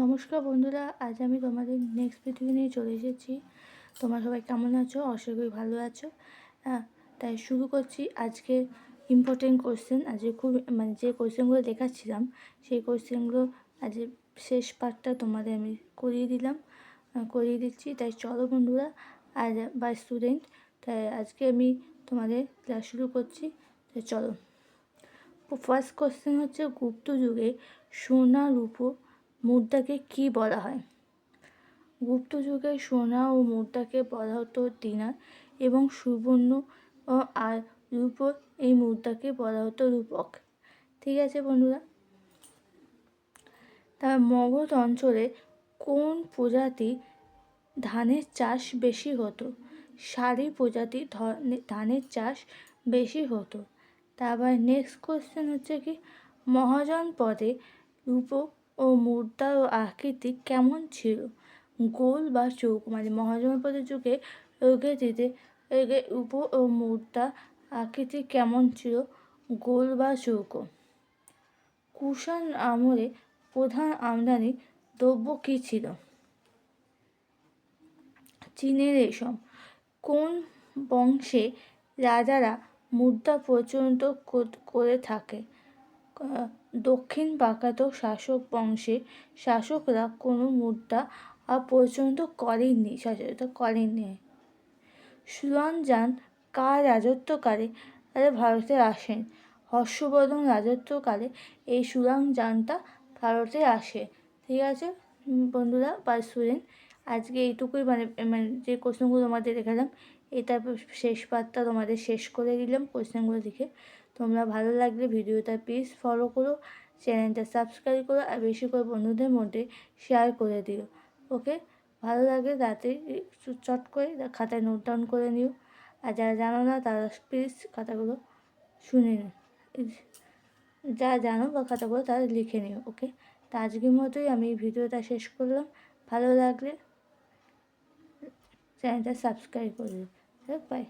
নমস্কার বন্ধুরা, আজ আমি তোমাদের নেক্সট ভিডিও নিয়ে চলে এসেছি। তোমরা সবাই কেমন আছো? আশা করি ভালো আছো। তাই শুরু করছি আজকে ইম্পর্টেন্ট কোশ্চেন। আজকে খুব যে কোশ্চেনগুলো দেখাচ্ছিলাম সেই কোশ্চেনগুলো আজ শেষ পার্টটা তোমাদের আমি করিয়ে দিচ্ছি। তাই চলো বন্ধুরা, আজ বা স্টুডেন্ট, তাই আজকে আমি তোমাদের ক্লাস শুরু করছি। তাই চলো। ফার্স্ট কোশ্চেন হচ্ছে, গুপ্ত যুগে সোনা রূপো মুদ্রাকে কি বলা হয়? গুপ্ত যুগে সোনা ও মুদ্রাকে বলা হতো দিনার এবং সুবর্ণ আর রূপোর এই মুদ্রাকে বলা হতো রূপক। ঠিক আছে বন্ধুরা। তার মগধ অঞ্চলে কোন প্রজাতি ধানের চাষ বেশি হতো? সারি প্রজাতি ধানের চাষ বেশি হতো। তারপর নেক্সট কোশ্চেন হচ্ছে কি, মহাজনপদে রূপক ও মুদ্রার আকৃতি কেমন ছিল? গোল বা চৌকো? মহাজনপদের যুগে রূপক ও মুদ্রার আকৃতি কেমন ছিল? গোল বা চৌকো? কুষাণ আমলে প্রধান আমদানি দ্রব্য কী ছিল? চীনের রেশম। কোন বংশে রাজারা মুদ্রা প্রচলিত করে থাকে? দক্ষিণ পাকাত শাসক বংশের শাসকরা কোনো মুদ্রা প্রচলিত করেননি। সুরাঞ্জান কার রাজত্বকালে ভারতে আসেন? হর্ষবর্ধন রাজত্বকালে এই সুরাঞ্জানটা ভারতে আসে। ঠিক আছে বন্ধুরা বা স্টুডেন্ট, আজকে এইটুকুই। যে কোশ্চেনগুলো তোমাদের দেখালাম, এটা শেষ পার্টটা তোমাদের শেষ করে দিলাম কোশ্চেনগুলো লিখে। তোমরা ভালো লাগলে ভিডিওটা প্লিজ ফলো করো, চ্যানেলটা সাবস্ক্রাইব করো, আর বেশি করে বন্ধুদের মধ্যে শেয়ার করে দিও। ওকে, ভালো লাগে রাতে চট করে খাতায় নোট ডাউন করে নিও। আর যারা জানো না তারা প্লিজ খাতাগুলো শুনে নিও, যা জানো বা খাতাগুলো তারা লিখে নিও। ওকে, তা আজকের মতোই আমি ভিডিওটা শেষ করলাম। ভালো লাগলে চ্যানেলটা সাবস্ক্রাইব করে দিও। বাই।